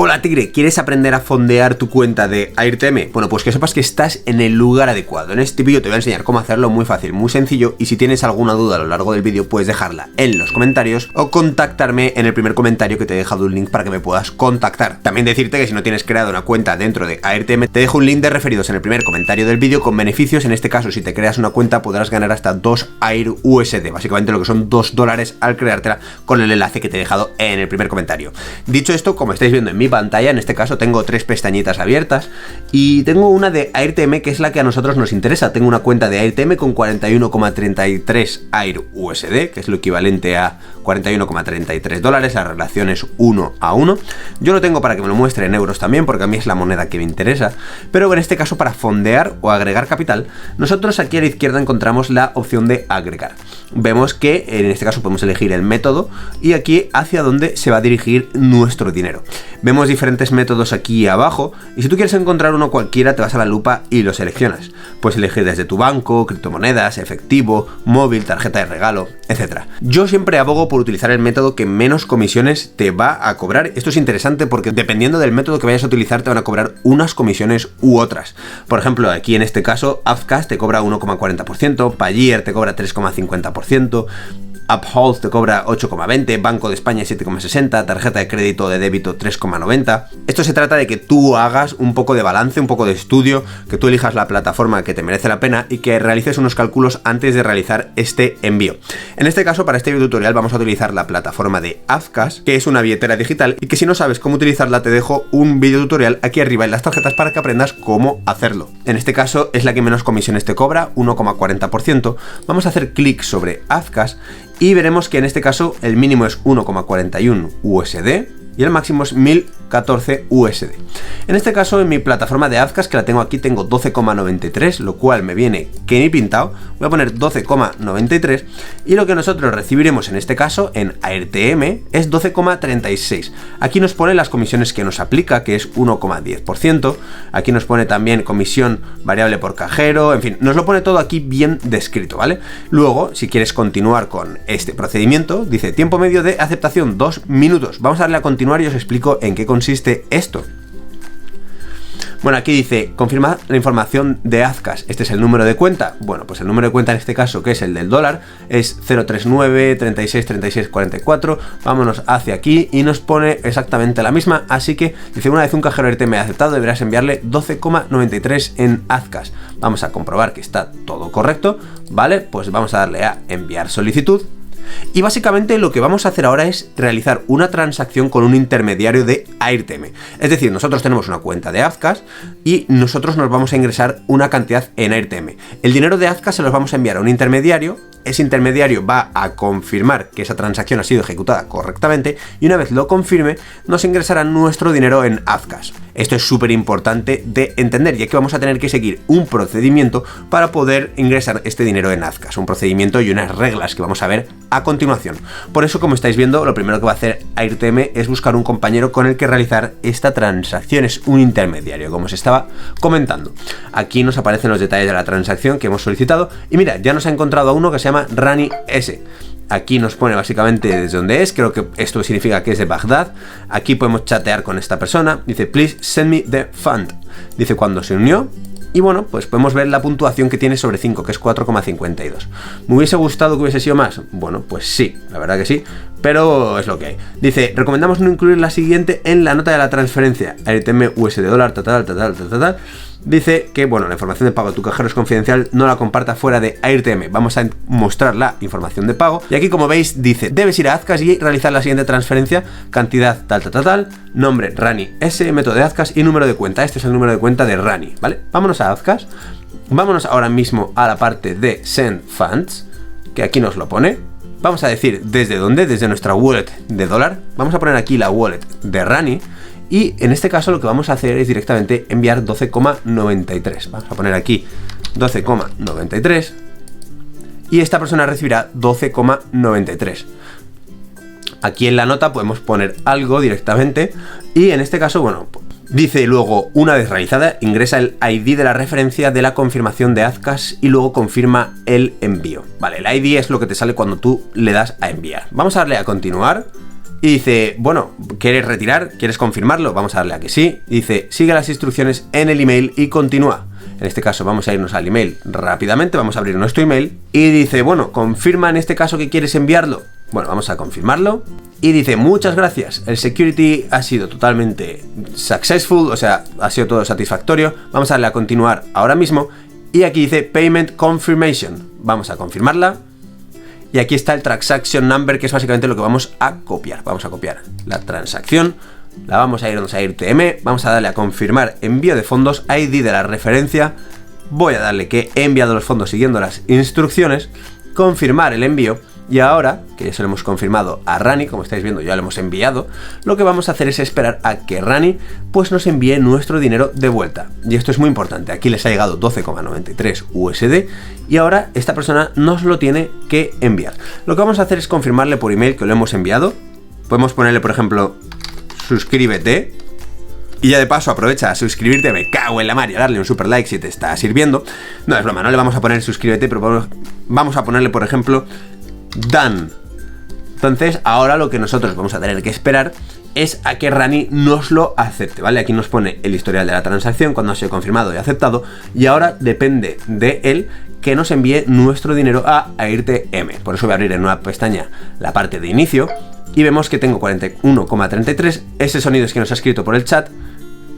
Hola Tigre, ¿quieres aprender a fondear tu cuenta de Airtm? Bueno, pues que sepas que estás en el lugar adecuado. En este vídeo te voy a enseñar cómo hacerlo muy fácil, muy sencillo, y si tienes alguna duda a lo largo del vídeo puedes dejarla en los comentarios o contactarme en el primer comentario que te he dejado un link para que me puedas contactar. También decirte que si no tienes creado una cuenta dentro de Airtm, te dejo un link de referidos en el primer comentario del vídeo con beneficios. En este caso, si te creas una cuenta podrás ganar hasta 2 Air USD, básicamente lo que son $2 al creártela con el enlace que te he dejado en el primer comentario. Dicho esto, como estáis viendo en mi pantalla, en este caso tengo 3 pestañitas abiertas y tengo una de Airtm que es la que a nosotros nos interesa. Tengo una cuenta de Airtm con 41,33 Air USD, que es lo equivalente a $41,33, la relación es 1 a 1. Yo lo tengo para que me lo muestre en euros también, porque a mí es la moneda que me interesa, pero en este caso para fondear o agregar capital, nosotros aquí a la izquierda encontramos la opción de agregar. Vemos que en este caso podemos elegir el método y aquí hacia dónde se va a dirigir nuestro dinero. Vemos diferentes métodos aquí abajo y si tú quieres encontrar uno cualquiera te vas a la lupa y lo seleccionas. Puedes elegir desde tu banco, criptomonedas, efectivo, móvil, tarjeta de regalo, etc. Yo siempre abogo por utilizar el método que menos comisiones te va a cobrar. Esto es interesante porque dependiendo del método que vayas a utilizar te van a cobrar unas comisiones u otras. Por ejemplo, aquí en este caso Upcash te cobra 1,40%, Payeer te cobra 3,50%, Uphold te cobra 8,20, Banco de España 7,60, tarjeta de crédito o de débito 3,90. Esto se trata de que tú hagas un poco de balance, un poco de estudio, que tú elijas la plataforma que te merece la pena y que realices unos cálculos antes de realizar este envío. En este caso, para este video tutorial vamos a utilizar la plataforma de Upcash, que es una billetera digital y que si no sabes cómo utilizarla te dejo un video tutorial aquí arriba en las tarjetas para que aprendas cómo hacerlo. En este caso es la que menos comisiones te cobra, 1,40%. Vamos a hacer clic sobre Upcash y veremos que en este caso el mínimo es 1,41 USD y el máximo es 1014 USD. En este caso en mi plataforma de Upcash, que la tengo aquí, tengo 12,93, lo cual me viene que ni pintado. Voy a poner 12,93 y lo que nosotros recibiremos en este caso en Airtm es 12,36. Aquí nos pone las comisiones que nos aplica, que es 1,10%. Aquí nos pone también comisión variable por cajero, en fin, nos lo pone todo aquí bien descrito, ¿vale? Luego, si quieres continuar con este procedimiento, dice tiempo medio de aceptación 2 minutos. Vamos a darle a continuar y os explico en qué consiste esto. Bueno, aquí dice, confirma la información de Upcash. Este es el número de cuenta. Bueno, pues el número de cuenta en este caso, que es el del dólar, es 039 36 36 44. Vámonos hacia aquí y nos pone exactamente la misma. Así que dice, una vez un cajero Airtm ha aceptado, deberás enviarle 12,93 en Upcash. Vamos a comprobar que está todo correcto, ¿vale? Pues vamos a darle a enviar solicitud. Y básicamente lo que vamos a hacer ahora es realizar una transacción con un intermediario de Airtm. Es decir, nosotros tenemos una cuenta de Upcash y nosotros nos vamos a ingresar una cantidad en Airtm. El dinero de Upcash se los vamos a enviar a un intermediario. Ese intermediario va a confirmar que esa transacción ha sido ejecutada correctamente y una vez lo confirme, nos ingresará nuestro dinero en Upcash. Esto es súper importante de entender, ya que vamos a tener que seguir un procedimiento para poder ingresar este dinero en Upcash. Un procedimiento y unas reglas que vamos a ver a continuación. Por eso, como estáis viendo, lo primero que va a hacer Airtm es buscar un compañero con el que realizar esta transacción. Es un intermediario, como os estaba comentando. Aquí nos aparecen los detalles de la transacción que hemos solicitado y mira, ya nos ha encontrado a uno que se llama Rani S. Aquí nos pone básicamente desde dónde es, creo que esto significa que es de Bagdad. Aquí podemos chatear con esta persona. Dice, please send me the fund. Dice cuándo se unió. Y bueno, pues podemos ver la puntuación que tiene sobre 5, que es 4,52. ¿Me hubiese gustado que hubiese sido más? Bueno, pues sí, la verdad que sí, pero es lo que hay. Dice, recomendamos no incluir la siguiente en la nota de la transferencia. Airtm USD dólar, tal. Dice que, bueno, la información de pago de tu cajero es confidencial, no la comparta fuera de Airtm. Vamos a mostrar la información de pago. Y aquí, como veis, dice, debes ir a Upcash y realizar la siguiente transferencia, cantidad tal, nombre Rani S, método de Upcash y número de cuenta. Este es el número de cuenta de Rani, ¿vale? Vámonos a Upcash. Vámonos ahora mismo a la parte de Send Funds, que aquí nos lo pone. Vamos a decir desde dónde, desde nuestra wallet de dólar. Vamos a poner aquí la wallet de Rani. Y en este caso lo que vamos a hacer es directamente enviar 12,93. Vamos a poner aquí 12,93 y esta persona recibirá 12,93. Aquí en la nota podemos poner algo directamente y en este caso, bueno, dice luego, una vez realizada, ingresa el ID de la referencia de la confirmación de Upcash y luego confirma el envío. Vale, el ID es lo que te sale cuando tú le das a enviar. Vamos a darle a continuar. Y dice, bueno, ¿quieres retirar? ¿Quieres confirmarlo? Vamos a darle a que sí. Y dice, sigue las instrucciones en el email y continúa. En este caso vamos a irnos al email rápidamente, vamos a abrir nuestro email. Y dice, bueno, confirma en este caso que quieres enviarlo. Bueno, vamos a confirmarlo. Y dice, muchas gracias, el security ha sido totalmente successful, o sea, ha sido todo satisfactorio. Vamos a darle a continuar ahora mismo. Y aquí dice Payment Confirmation. Vamos a confirmarla. Y aquí está el Transaction Number, que es básicamente lo que vamos a copiar. Vamos a copiar la transacción, la vamos a irnos a AirTM, vamos a darle a confirmar envío de fondos, ID de la referencia. Voy a darle que he enviado los fondos siguiendo las instrucciones, confirmar el envío. Y ahora, que ya se lo hemos confirmado a Rani, como estáis viendo ya lo hemos enviado, lo que vamos a hacer es esperar a que Rani pues nos envíe nuestro dinero de vuelta. Y esto es muy importante, aquí les ha llegado 12,93 USD y ahora esta persona nos lo tiene que enviar. Lo que vamos a hacer es confirmarle por email que lo hemos enviado. Podemos ponerle, por ejemplo, suscríbete. Y ya de paso aprovecha a suscribirte, me cago en la mar, y a darle un super like si te está sirviendo. No es broma, no le vamos a poner suscríbete, pero vamos a ponerle, por ejemplo, done. Entonces ahora lo que nosotros vamos a tener que esperar es a que Rani nos lo acepte, ¿vale? Aquí nos pone el historial de la transacción cuando ha sido confirmado y aceptado, y ahora depende de él que nos envíe nuestro dinero a AirTM. Por eso voy a abrir en una pestaña la parte de inicio y vemos que tengo 41,33, ese sonido es que nos ha escrito por el chat.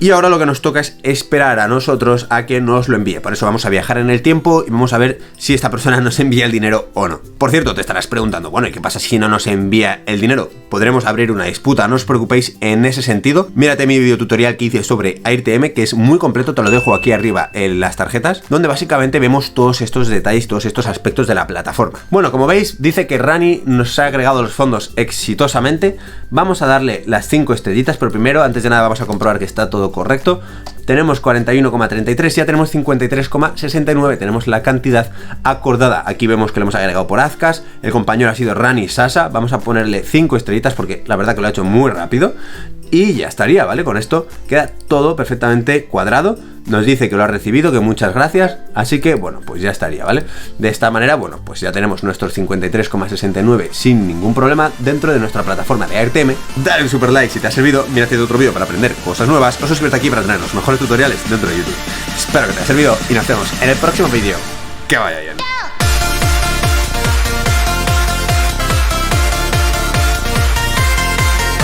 Y ahora lo que nos toca es esperar a nosotros a que nos lo envíe. Por eso vamos a viajar en el tiempo y vamos a ver si esta persona nos envía el dinero o no. Por cierto, te estarás preguntando, bueno, ¿y qué pasa si no nos envía el dinero? Podremos abrir una disputa, no os preocupéis en ese sentido. Mírate mi video tutorial que hice sobre AirTM, que es muy completo, te lo dejo aquí arriba en las tarjetas, donde básicamente vemos todos estos detalles, todos estos aspectos de la plataforma. Bueno, como veis, dice que Rani nos ha agregado los fondos exitosamente. Vamos a darle las 5 estrellitas, pero primero, antes de nada, vamos a comprobar que está todo correcto. Tenemos 41,33, ya tenemos 53,69, tenemos la cantidad acordada. Aquí vemos que lo hemos agregado por Azcas, el compañero ha sido Rani Sasa, vamos a ponerle 5 estrellitas porque la verdad que lo ha hecho muy rápido. Y ya estaría, ¿vale? Con esto queda todo perfectamente cuadrado. Nos dice que lo ha recibido, que muchas gracias. Así que, bueno, pues ya estaría, ¿vale? De esta manera, bueno, pues ya tenemos nuestros 53,69 sin ningún problema dentro de nuestra plataforma de AirTM. Dale un super like si te ha servido, mírate otro vídeo para aprender cosas nuevas o suscríbete aquí para tener los mejores tutoriales dentro de YouTube. Espero que te haya servido y nos vemos en el próximo vídeo. Que vaya bien.